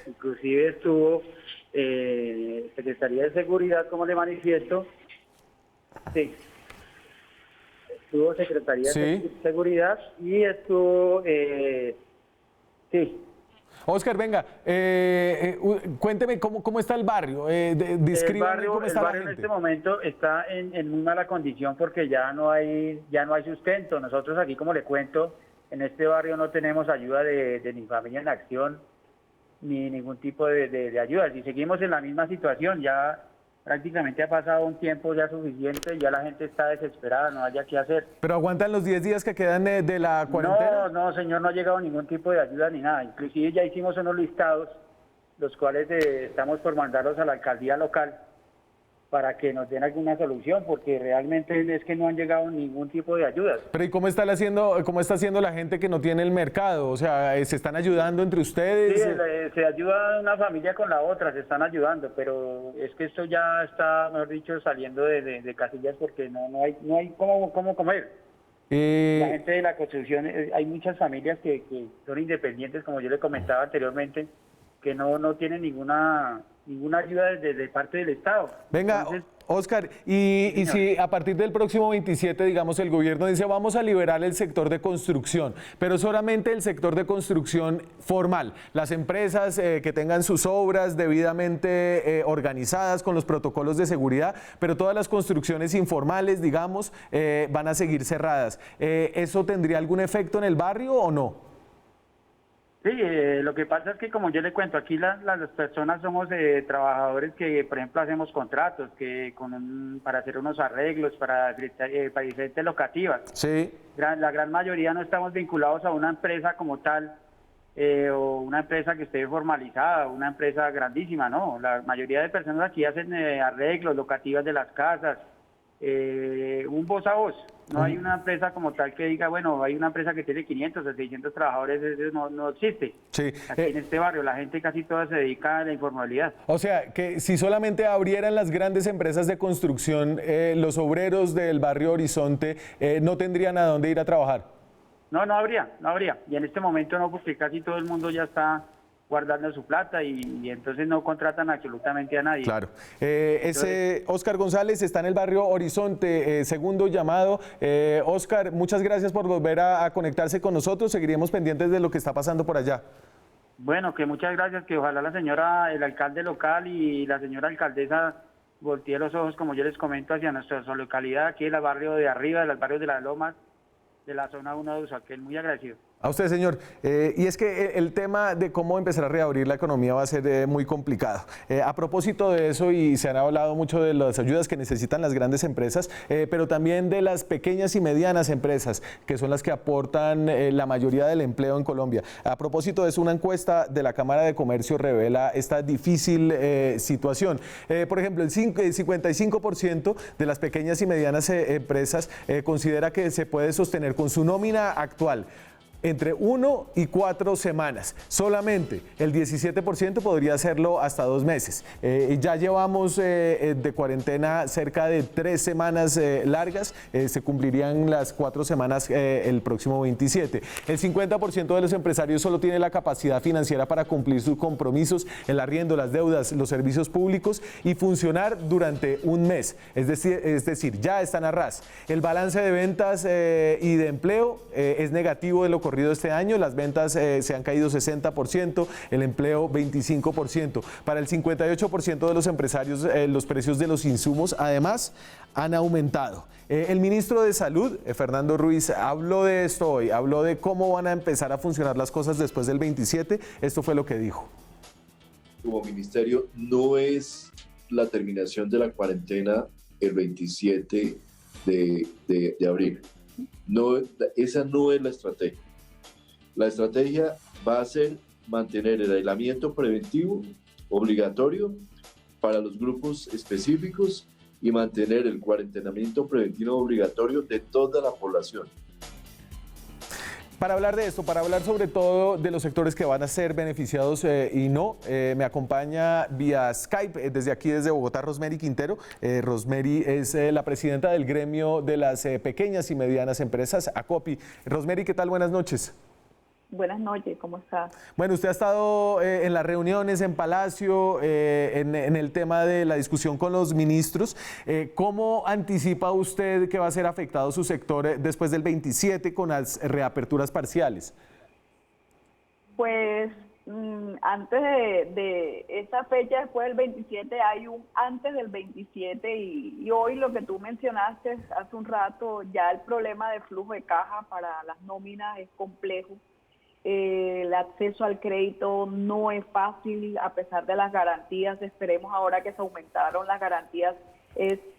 [SPEAKER 5] Inclusive estuvo Secretaría de Seguridad, como le manifiesto. Sí, estuvo Secretaría de Seguridad y estuvo, sí.
[SPEAKER 1] Óscar, venga, cuénteme cómo está el barrio, descríbame cómo está la gente.
[SPEAKER 5] El barrio en este momento está en muy mala condición porque ya no hay sustento. Nosotros aquí, como le cuento, en este barrio no tenemos ayuda de ni Familia en Acción, ni ningún tipo de ayuda. Si seguimos en la misma situación, ya prácticamente ha pasado un tiempo ya suficiente, ya la gente está desesperada, no haya qué hacer.
[SPEAKER 1] ¿Pero aguantan los 10 días que quedan de la cuarentena?
[SPEAKER 5] No, señor, no ha llegado ningún tipo de ayuda ni nada. Inclusive ya hicimos unos listados, los cuales estamos por mandarlos a la alcaldía local para que nos den alguna solución, porque realmente es que no han llegado ningún tipo de ayudas.
[SPEAKER 1] Pero ¿y cómo está haciendo la gente que no tiene el mercado? O sea, ¿se están ayudando entre ustedes?
[SPEAKER 5] Sí, se ayuda una familia con la otra, se están ayudando, pero es que esto ya está, mejor dicho, saliendo de casillas porque no hay cómo comer. La gente de la construcción, hay muchas familias que son independientes, como yo le comentaba anteriormente, que no tienen ninguna ayuda de parte del Estado.
[SPEAKER 1] Venga, entonces, Óscar, y si a partir del próximo 27, digamos, el gobierno dice vamos a liberar el sector de construcción, pero solamente el sector de construcción formal, las empresas que tengan sus obras debidamente organizadas con los protocolos de seguridad, pero todas las construcciones informales, digamos, van a seguir cerradas. ¿Eso tendría algún efecto en el barrio o no?
[SPEAKER 5] Sí, lo que pasa es que, como yo le cuento, aquí las personas somos trabajadores que, por ejemplo, hacemos contratos para hacer unos arreglos, para diferentes locativas.
[SPEAKER 1] Sí.
[SPEAKER 5] La gran mayoría no estamos vinculados a una empresa como tal, o una empresa que esté formalizada, una empresa grandísima, no. La mayoría de personas aquí hacen arreglos, locativas de las casas, un voz a voz. No hay una empresa como tal que diga, bueno, hay una empresa que tiene 500 o 600 trabajadores, eso no existe.
[SPEAKER 1] Sí.
[SPEAKER 5] Aquí en este barrio la gente casi toda se dedica a la informalidad.
[SPEAKER 1] O sea, que si solamente abrieran las grandes empresas de construcción, los obreros del barrio Horizonte no tendrían a dónde ir a trabajar. No
[SPEAKER 5] habría. Y en este momento no, porque casi todo el mundo ya está guardando su plata y entonces no contratan absolutamente a nadie.
[SPEAKER 1] Claro. Ese Óscar González está en el barrio Horizonte, segundo llamado. Óscar, muchas gracias por volver a conectarse con nosotros. Seguiremos pendientes de lo que está pasando por allá.
[SPEAKER 5] Bueno, que muchas gracias, que ojalá el alcalde local y la señora alcaldesa volteé los ojos, como yo les comento, hacia nuestra localidad, aquí en el barrio de arriba, de los barrios de las Lomas, de la zona 1 de Usaquén. Muy agradecido.
[SPEAKER 1] A usted, señor. Y es que el tema de cómo empezar a reabrir la economía va a ser muy complicado. A propósito de eso, y se han hablado mucho de las ayudas que necesitan las grandes empresas, pero también de las pequeñas y medianas empresas, que son las que aportan la mayoría del empleo en Colombia. A propósito de eso, una encuesta de la Cámara de Comercio revela esta difícil situación. Por ejemplo, el 55% de las pequeñas y medianas empresas considera que se puede sostener con su nómina actual entre 1 y 4 semanas. Solamente el 17% podría hacerlo hasta 2 meses. Ya llevamos de cuarentena cerca de 3 semanas largas. Se cumplirían las 4 semanas el próximo 27. El 50% de los empresarios solo tiene la capacidad financiera para cumplir sus compromisos, el arriendo, las deudas, los servicios públicos y funcionar durante un mes. Es decir, ya están a ras. El balance de ventas y de empleo es negativo de lo corrido este año. Las ventas se han caído 60%, el empleo 25%. Para el 58% de los empresarios, los precios de los insumos además han aumentado. El ministro de Salud, Fernando Ruiz, habló de esto hoy, habló de cómo van a empezar a funcionar las cosas después del 27. Esto fue lo que dijo.
[SPEAKER 6] Como ministerio, no es la terminación de la cuarentena el 27 de abril. No, esa no es la estrategia. La estrategia va a ser mantener el aislamiento preventivo obligatorio para los grupos específicos y mantener el cuarentenamiento preventivo obligatorio de toda la población.
[SPEAKER 1] Para hablar de esto, para hablar sobre todo de los sectores que van a ser beneficiados y no, me acompaña vía Skype desde aquí, desde Bogotá, Rosemary Quintero. Rosemary es la presidenta del gremio de las pequeñas y medianas empresas, ACOPI. Rosemary, ¿qué tal? Buenas noches.
[SPEAKER 7] Buenas noches, ¿cómo está?
[SPEAKER 1] Bueno, usted ha estado en las reuniones en Palacio, en el tema de la discusión con los ministros. ¿Cómo anticipa usted que va a ser afectado su sector después del 27 con las reaperturas parciales?
[SPEAKER 7] Pues antes de esa fecha, después del 27, hay un antes del 27 y hoy lo que tú mencionaste hace un rato, ya el problema de flujo de caja para las nóminas es complejo. El acceso al crédito no es fácil a pesar de las garantías. Esperemos ahora que se aumentaron las garantías,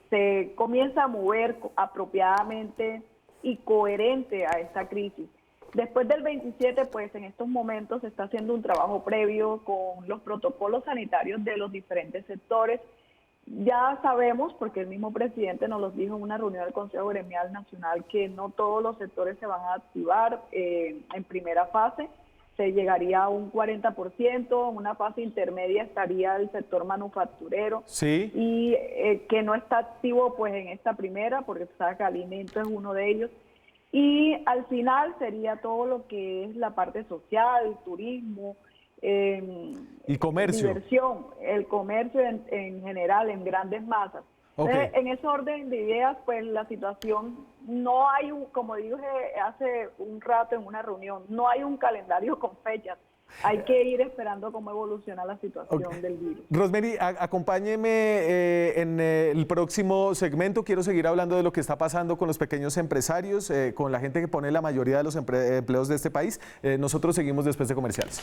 [SPEAKER 7] se comienza a mover apropiadamente y coherente a esta crisis. Después del 27, pues en estos momentos se está haciendo un trabajo previo con los protocolos sanitarios de los diferentes sectores. Ya sabemos, porque el mismo presidente nos los dijo en una reunión del Consejo Gremial Nacional, que no todos los sectores se van a activar en primera fase. Se llegaría a un 40%, en una fase intermedia estaría el sector manufacturero.
[SPEAKER 1] Sí.
[SPEAKER 7] Y que no está activo pues en esta primera, porque se sabe que alimento es uno de ellos. Y al final sería todo lo que es la parte social, turismo,
[SPEAKER 1] y comercio.
[SPEAKER 7] Diversión, el comercio en general, en grandes masas.
[SPEAKER 1] Okay.
[SPEAKER 7] En ese orden de ideas, pues la situación, no hay como dije hace un rato en una reunión, no hay un calendario con fechas. Hay que ir esperando cómo evoluciona la situación del virus.
[SPEAKER 1] Rosemary, acompáñeme en el próximo segmento. Quiero seguir hablando de lo que está pasando con los pequeños empresarios, con la gente que pone la mayoría de los empleos de este país. Nosotros seguimos después de comerciales.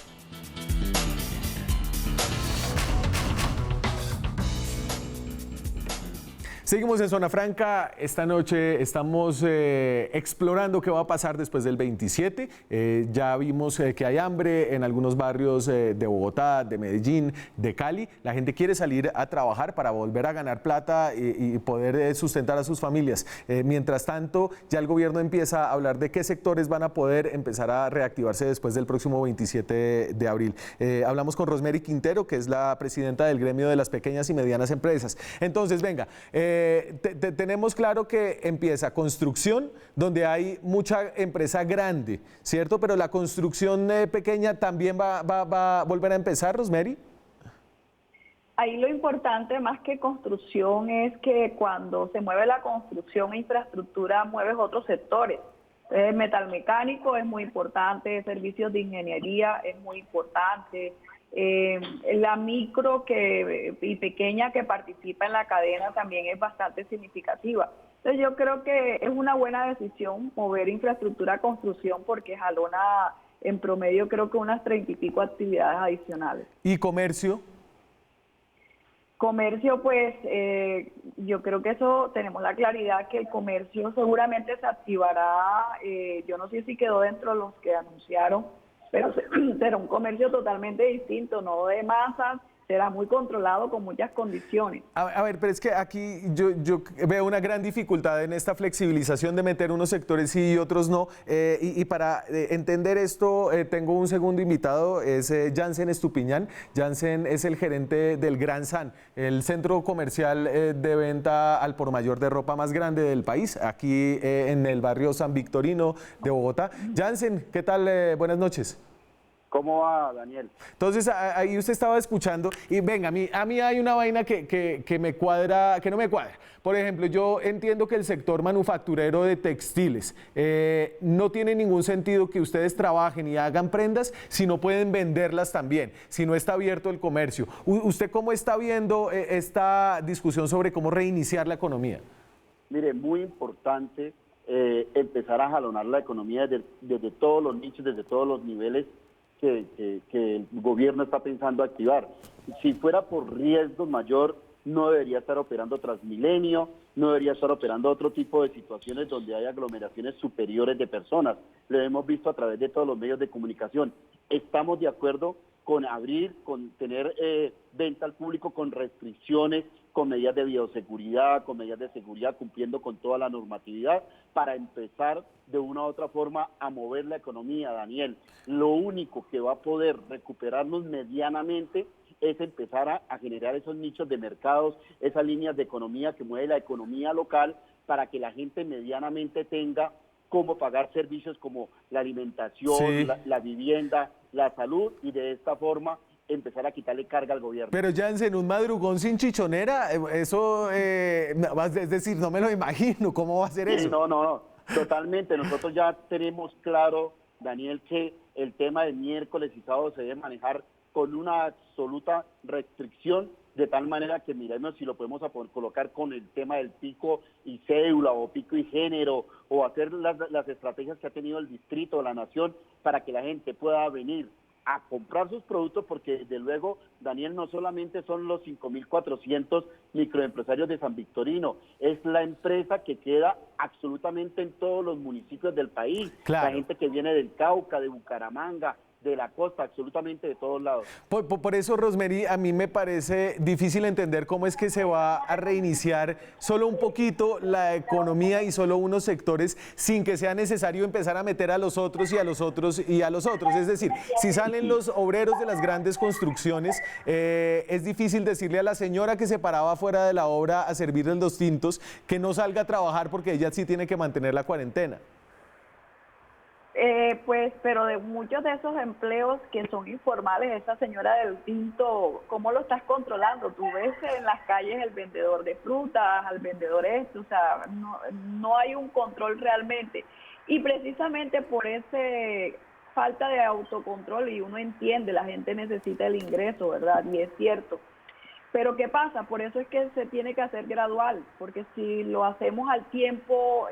[SPEAKER 1] Seguimos en Zona Franca. Esta noche estamos explorando qué va a pasar después del 27. Ya vimos que hay hambre en algunos barrios de Bogotá, de Medellín, de Cali. La gente quiere salir a trabajar para volver a ganar plata y poder sustentar a sus familias. Mientras tanto, ya el gobierno empieza a hablar de qué sectores van a poder empezar a reactivarse después del próximo 27 de abril. Hablamos con Rosemary Quintero, que es la presidenta del gremio de las pequeñas y medianas empresas. Entonces, venga, tenemos claro que empieza construcción, donde hay mucha empresa grande, ¿cierto? Pero la construcción pequeña también va a volver a empezar, Rosemary.
[SPEAKER 7] Ahí lo importante, más que construcción, es que cuando se mueve la construcción e infraestructura, mueves otros sectores. Metalmecánico es muy importante, servicios de ingeniería es muy importante, La micro y pequeña que participa en la cadena también es bastante significativa. Entonces yo creo que es una buena decisión mover infraestructura a construcción porque jalona en promedio creo que unas 30 y pico actividades adicionales.
[SPEAKER 1] ¿Y comercio?
[SPEAKER 7] Comercio, pues yo creo que eso tenemos la claridad que el comercio seguramente se activará, yo no sé si quedó dentro de los que anunciaron, pero será un comercio totalmente distinto, no de masas, será muy controlado con muchas condiciones.
[SPEAKER 1] A ver, pero es que aquí yo veo una gran dificultad en esta flexibilización de meter unos sectores sí y otros no. Y para entender esto, tengo un segundo invitado, es Jansen Estupiñán. Jansen es el gerente del Gran San, el centro comercial de venta al por mayor de ropa más grande del país, aquí en el barrio San Victorino de Bogotá. Jansen, ¿qué tal? Buenas noches.
[SPEAKER 8] ¿Cómo va, Daniel?
[SPEAKER 1] Entonces, ahí usted estaba escuchando y venga, a mí hay una vaina que me cuadra, que no me cuadra. Por ejemplo, yo entiendo que el sector manufacturero de textiles no tiene ningún sentido que ustedes trabajen y hagan prendas si no pueden venderlas también, si no está abierto el comercio. ¿Usted cómo está viendo esta discusión sobre cómo reiniciar la economía?
[SPEAKER 8] Mire, muy importante empezar a jalonar la economía desde todos los nichos, desde todos los niveles que el gobierno está pensando activar. Si fuera por riesgo mayor, no debería estar operando Transmilenio, no debería estar operando otro tipo de situaciones donde hay aglomeraciones superiores de personas. Lo hemos visto a través de todos los medios de comunicación. Estamos de acuerdo con abrir, con tener venta al público con restricciones, con medidas de bioseguridad, con medidas de seguridad, cumpliendo con toda la normatividad, para empezar de una u otra forma a mover la economía, Daniel. Lo único que va a poder recuperarnos medianamente es empezar a generar esos nichos de mercados, esas líneas de economía que mueve la economía local, para que la gente medianamente tenga cómo pagar servicios como la alimentación, sí, la vivienda, la salud, y de esta forma empezar a quitarle carga al gobierno.
[SPEAKER 1] Pero Jansen, un madrugón sin chichonera, eso, es decir, no me lo imagino, ¿cómo va a ser eso?
[SPEAKER 8] No, totalmente. Nosotros ya tenemos claro, Daniel, que el tema de miércoles y sábado se debe manejar con una absoluta restricción, de tal manera que miremos si lo podemos colocar con el tema del pico y cédula o pico y género, o hacer las estrategias que ha tenido el distrito o la nación para que la gente pueda venir a comprar sus productos, porque desde luego, Daniel, no solamente son los 5.400 microempresarios de San Victorino, es la empresa que queda absolutamente en todos los municipios del país, claro. La gente que viene del Cauca, de Bucaramanga, de la costa, absolutamente de todos lados.
[SPEAKER 1] Por eso, Rosemary, a mí me parece difícil entender cómo es que se va a reiniciar solo un poquito la economía y solo unos sectores sin que sea necesario empezar a meter a los otros y a los otros y a los otros. Es decir, si salen los obreros de las grandes construcciones, es difícil decirle a la señora que se paraba fuera de la obra a servirle los tintos que no salga a trabajar porque ella sí tiene que mantener la cuarentena.
[SPEAKER 7] Pues, pero de muchos de esos empleos que son informales, esa señora del tinto, ¿cómo lo estás controlando? Tú ves en las calles el vendedor de frutas, al vendedor o sea, no hay un control realmente. Y precisamente por ese falta de autocontrol, y uno entiende, la gente necesita el ingreso, ¿verdad? Y es cierto. Pero ¿qué pasa? Por eso es que se tiene que hacer gradual, porque si lo hacemos al tiempo,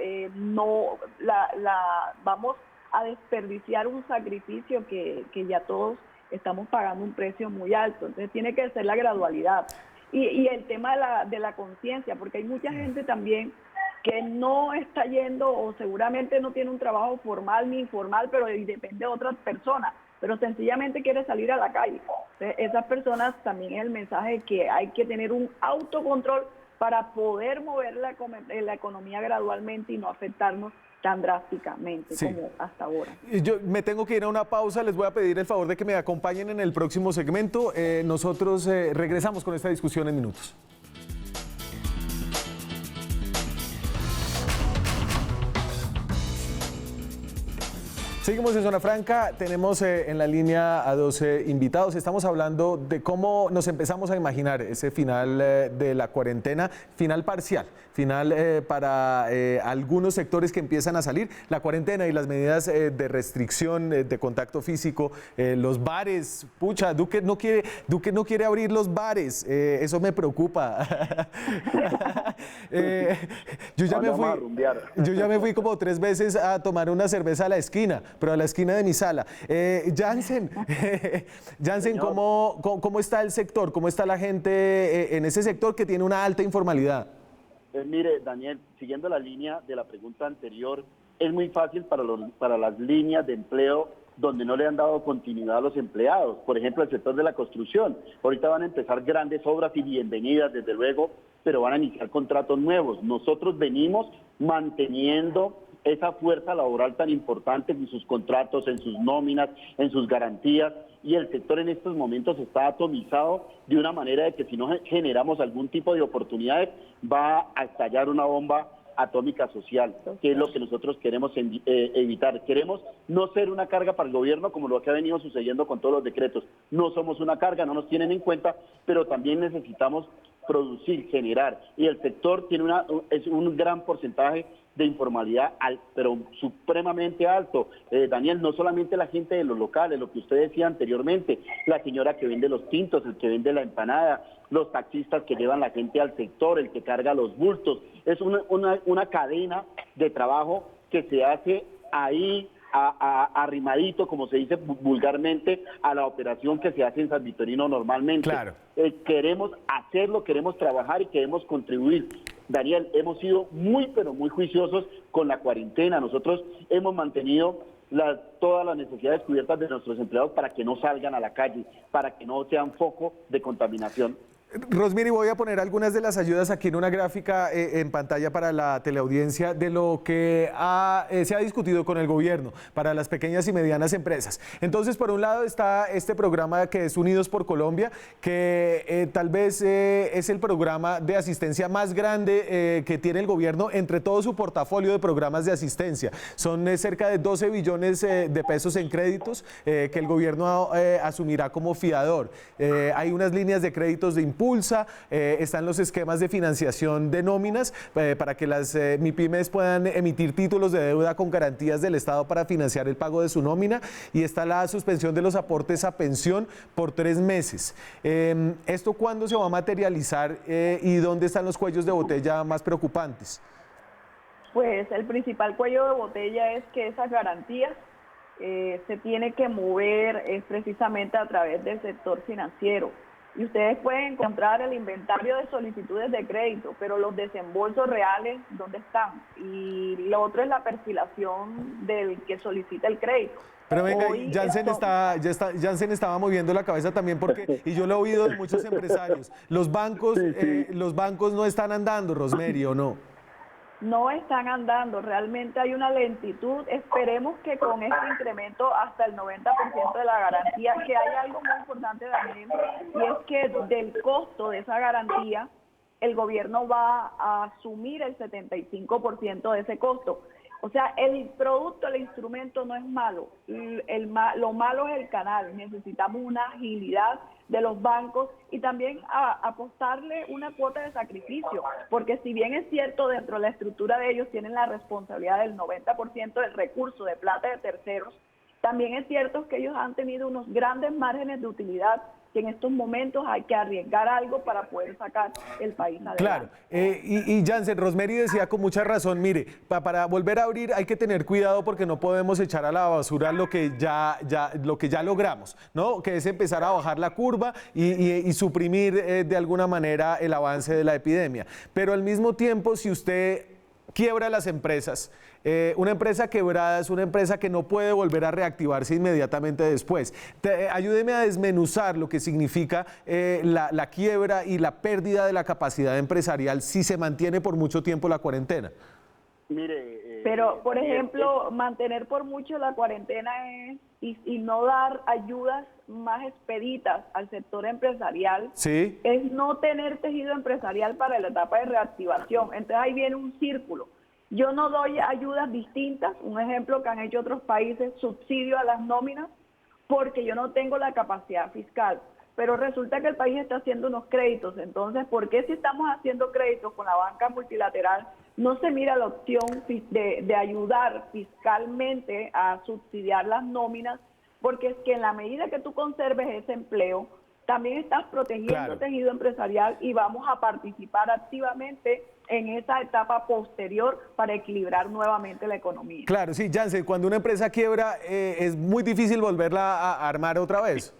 [SPEAKER 7] vamos a desperdiciar un sacrificio que ya todos estamos pagando un precio muy alto. Entonces tiene que ser la gradualidad. Y el tema de la conciencia, porque hay mucha gente también que no está yendo o seguramente no tiene un trabajo formal ni informal, pero depende de otras personas, pero sencillamente quiere salir a la calle. Entonces, esas personas también es el mensaje que hay que tener un autocontrol para poder mover la economía gradualmente y no afectarnos tan drásticamente como hasta ahora.
[SPEAKER 1] Yo me tengo que ir a una pausa, les voy a pedir el favor de que me acompañen en el próximo segmento. Nosotros regresamos con esta discusión en minutos. Seguimos en Zona Franca, tenemos en la línea a 12 invitados. Estamos hablando de cómo nos empezamos a imaginar ese final de la cuarentena, final parcial, final para algunos sectores que empiezan a salir. La cuarentena y las medidas de restricción de contacto físico, los bares, pucha, Duque no quiere abrir los bares, eso me preocupa. Yo ya me fui como 3 veces a tomar una cerveza a la esquina, pero a la esquina de mi sala. Jansen, ¿cómo está el sector? ¿Cómo está la gente en ese sector que tiene una alta informalidad?
[SPEAKER 8] Mire, Daniel, siguiendo la línea de la pregunta anterior, es muy fácil para las líneas de empleo donde no le han dado continuidad a los empleados. Por ejemplo, el sector de la construcción. Ahorita van a empezar grandes obras y bienvenidas, desde luego, pero van a iniciar contratos nuevos. Nosotros venimos manteniendo esa fuerza laboral tan importante en sus contratos, en sus nóminas, en sus garantías, y el sector en estos momentos está atomizado de una manera de que si no generamos algún tipo de oportunidades va a estallar una bomba atómica social, que es lo que nosotros queremos evitar. Queremos no ser una carga para el gobierno como lo que ha venido sucediendo con todos los decretos. No somos una carga, no nos tienen en cuenta, pero también necesitamos producir, generar, y el sector tiene es un gran porcentaje de informalidad, pero supremamente alto. Daniel, no solamente la gente de los locales, lo que usted decía anteriormente, la señora que vende los tintos, el que vende la empanada, los taxistas que llevan la gente al sector, el que carga los bultos. Es una cadena de trabajo que se hace ahí arrimadito, como se dice vulgarmente, a la operación que se hace en San Victorino normalmente.
[SPEAKER 1] Claro.
[SPEAKER 8] Queremos hacerlo, queremos trabajar y queremos contribuir. Daniel, hemos sido muy, pero muy juiciosos con la cuarentena. Nosotros hemos mantenido todas las necesidades cubiertas de nuestros empleados para que no salgan a la calle, para que no sean foco de contaminación.
[SPEAKER 1] Rosmiri, voy a poner algunas de las ayudas aquí en una gráfica en pantalla para la teleaudiencia de lo que se ha discutido con el gobierno para las pequeñas y medianas empresas. Entonces, por un lado está este programa que es Unidos por Colombia, que tal vez es el programa de asistencia más grande que tiene el gobierno entre todo su portafolio de programas de asistencia. Son cerca de 12 billones de pesos en créditos que el gobierno asumirá como fiador. Hay unas líneas de créditos de impulsa, están los esquemas de financiación de nóminas para que las MIPYMES puedan emitir títulos de deuda con garantías del Estado para financiar el pago de su nómina, y está la suspensión de los aportes a pensión por 3 meses. ¿Esto cuándo se va a materializar y dónde están los cuellos de botella más preocupantes?
[SPEAKER 7] Pues el principal cuello de botella es que esas garantías se tiene que mover precisamente a través del sector financiero. Y ustedes pueden encontrar el inventario de solicitudes de crédito, pero los desembolsos reales, ¿dónde están? Y lo otro es la perfilación del que solicita el crédito.
[SPEAKER 1] Pero venga, Jansen estaba moviendo la cabeza también porque, y yo lo he oído de muchos empresarios, los bancos no están andando, Rosmeri, ¿o no?
[SPEAKER 7] No están andando, realmente hay una lentitud. Esperemos que con este incremento hasta el 90% de la garantía, que hay algo muy importante también, y es que del costo de esa garantía, el gobierno va a asumir el 75% de ese costo. O sea, el producto, el instrumento no es malo, lo malo es el canal. Necesitamos una agilidad de los bancos y también apostarle una cuota de sacrificio, porque si bien es cierto, dentro de la estructura de ellos tienen la responsabilidad del 90% del recurso de plata de terceros, también es cierto que ellos han tenido unos grandes márgenes de utilidad, que en estos momentos hay que arriesgar algo para poder sacar el país adelante. Claro,
[SPEAKER 1] y Jansen, Rosmeri decía con mucha razón, mire, para volver a abrir hay que tener cuidado porque no podemos echar a la basura lo que ya logramos, ¿no? Que es empezar a bajar la curva y suprimir de alguna manera el avance de la epidemia. Pero al mismo tiempo, si usted quiebra las empresas, una empresa quebrada es una empresa que no puede volver a reactivarse inmediatamente después. Ayúdeme a desmenuzar lo que significa la quiebra y la pérdida de la capacidad empresarial si se mantiene por mucho tiempo la cuarentena.
[SPEAKER 8] Mire,
[SPEAKER 7] pero, por ejemplo, mantener por mucho la cuarentena y no dar ayudas más expeditas al sector empresarial,
[SPEAKER 1] ¿sí?,
[SPEAKER 7] es no tener tejido empresarial para la etapa de reactivación. Entonces ahí viene un círculo. Yo no doy ayudas distintas, un ejemplo que han hecho otros países, subsidio a las nóminas, porque yo no tengo la capacidad fiscal. Pero resulta que el país está haciendo unos créditos. Entonces, ¿por qué si estamos haciendo créditos con la banca multilateral no se mira la opción de ayudar fiscalmente a subsidiar las nóminas? Porque es que en la medida que tú conserves ese empleo, también estás protegiendo el tejido empresarial y vamos a participar activamente en esa etapa posterior para equilibrar nuevamente la economía.
[SPEAKER 1] Claro, sí, Jansen, cuando una empresa quiebra es muy difícil volverla a armar otra vez.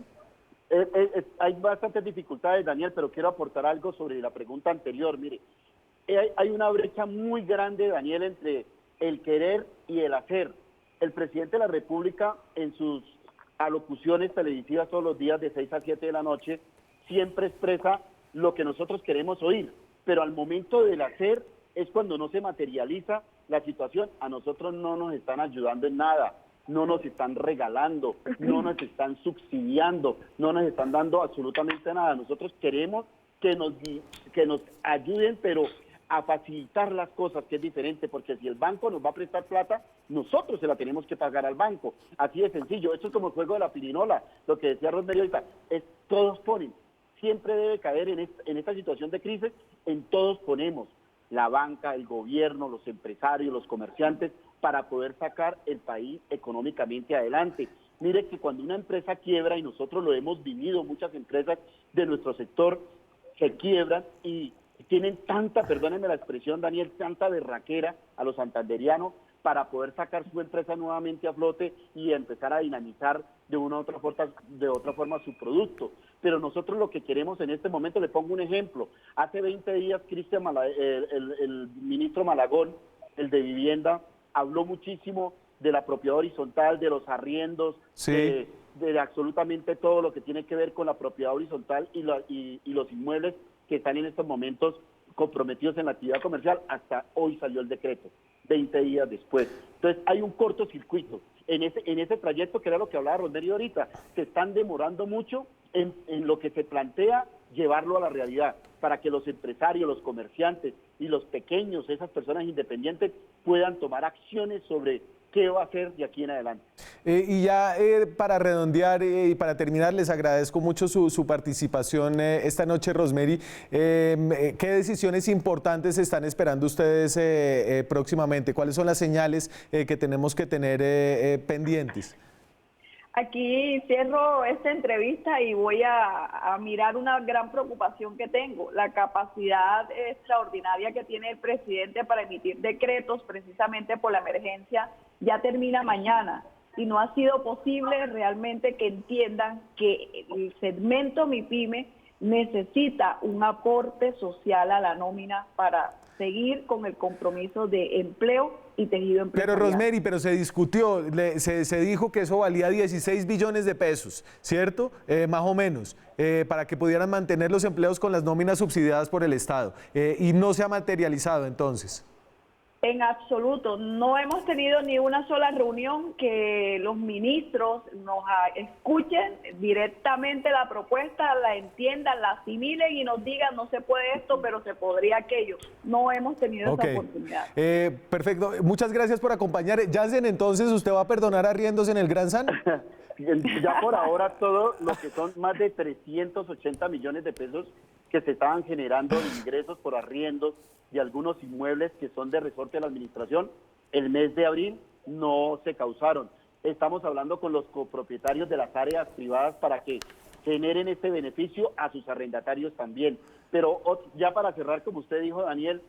[SPEAKER 8] Hay bastantes dificultades, Daniel, pero quiero aportar algo sobre la pregunta anterior. Mire, hay una brecha muy grande, Daniel, entre el querer y el hacer. El presidente de la República, en sus alocuciones televisivas todos los días de 6 a 7 de la noche, siempre expresa lo que nosotros queremos oír, pero al momento del hacer es cuando no se materializa la situación. A nosotros no nos están ayudando en nada, no nos están regalando, no nos están subsidiando, no nos están dando absolutamente nada. Nosotros queremos que nos ayuden, pero a facilitar las cosas, que es diferente, porque si el banco nos va a prestar plata, nosotros se la tenemos que pagar al banco. Así de sencillo. Esto es como el juego de la pirinola, lo que decía Rosemary ahorita, todos ponen. Siempre debe caer en esta situación de crisis, en todos ponemos, la banca, el gobierno, los empresarios, los comerciantes, para poder sacar el país económicamente adelante. Mire que cuando una empresa quiebra, y nosotros lo hemos vivido, muchas empresas de nuestro sector se quiebran y tienen tanta, perdónenme la expresión, Daniel, tanta berraquera a los santanderianos para poder sacar su empresa nuevamente a flote y empezar a dinamizar de una u otra forma su producto. Pero nosotros lo que queremos en este momento, le pongo un ejemplo, hace 20 días el ministro Malagón, el de Vivienda, habló muchísimo de la propiedad horizontal, de los arriendos, sí, de absolutamente todo lo que tiene que ver con la propiedad horizontal y los inmuebles que están en estos momentos comprometidos en la actividad comercial. Hasta hoy salió el decreto, 20 días después. Entonces hay un cortocircuito en ese trayecto, que era lo que hablaba Rosemary ahorita. Se están demorando mucho en lo que se plantea llevarlo a la realidad, para que los empresarios, los comerciantes y los pequeños, esas personas independientes, puedan tomar acciones sobre qué va a hacer de aquí en adelante.
[SPEAKER 1] Y ya para redondear y para terminar, les agradezco mucho su participación esta noche, Rosemary. ¿Qué decisiones importantes están esperando ustedes próximamente? ¿Cuáles son las señales que tenemos que tener pendientes?
[SPEAKER 7] Aquí cierro esta entrevista y voy a mirar una gran preocupación que tengo, la capacidad extraordinaria que tiene el presidente para emitir decretos precisamente por la emergencia. Ya termina mañana y no ha sido posible realmente que entiendan que el segmento MIPYME necesita un aporte social a la nómina para seguir con el compromiso de empleo y tejido empresarial.
[SPEAKER 1] Pero Rosemary, se discutió, se dijo que eso valía 16 billones de pesos, ¿cierto? Más o menos, para que pudieran mantener los empleos con las nóminas subsidiadas por el Estado. Y no se ha materializado entonces.
[SPEAKER 7] En absoluto, no hemos tenido ni una sola reunión que los ministros nos escuchen directamente la propuesta, la entiendan, la asimilen y nos digan no se puede esto, pero se podría aquello. No hemos tenido esa oportunidad.
[SPEAKER 1] Perfecto, muchas gracias por acompañar. Jansen, entonces, ¿usted va a perdonar arriendos en el Gran San?
[SPEAKER 8] Ya por ahora todo lo que son más de 380 millones de pesos que se estaban generando ingresos por arriendos de algunos inmuebles que son de resorte de la administración, el mes de abril no se causaron. Estamos hablando con los copropietarios de las áreas privadas para que generen este beneficio a sus arrendatarios también. Pero ya para cerrar, como usted dijo, Daniel,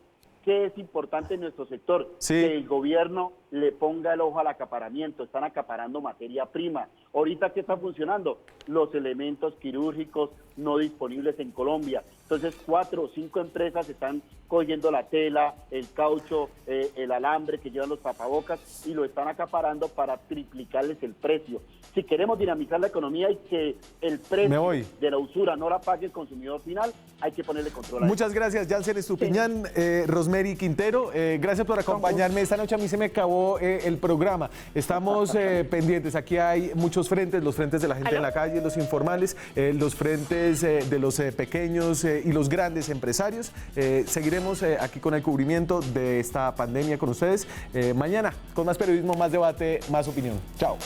[SPEAKER 8] ¿qué es importante en nuestro sector? Sí. Que el gobierno le ponga el ojo al acaparamiento. Están acaparando materia prima. Ahorita, ¿qué está funcionando? Los elementos quirúrgicos no disponibles en Colombia. Entonces, 4 o 5 empresas están cogiendo la tela, el caucho, el alambre que llevan los tapabocas y lo están acaparando para triplicarles el precio. Si queremos dinamizar la economía y que el precio de la usura no la pague el consumidor final, hay que ponerle control a eso.
[SPEAKER 1] Muchas gracias, Jansen Estupiñán, Rosemary Quintero. Gracias por acompañarme esta noche. A mí se me acabó el programa. Estamos pendientes. Aquí hay muchos dos frentes, los frentes de la gente en la calle, los informales, los frentes de los pequeños y los grandes empresarios. Seguiremos aquí con el cubrimiento de esta pandemia con ustedes. Mañana, con más periodismo, más debate, más opinión. Chao.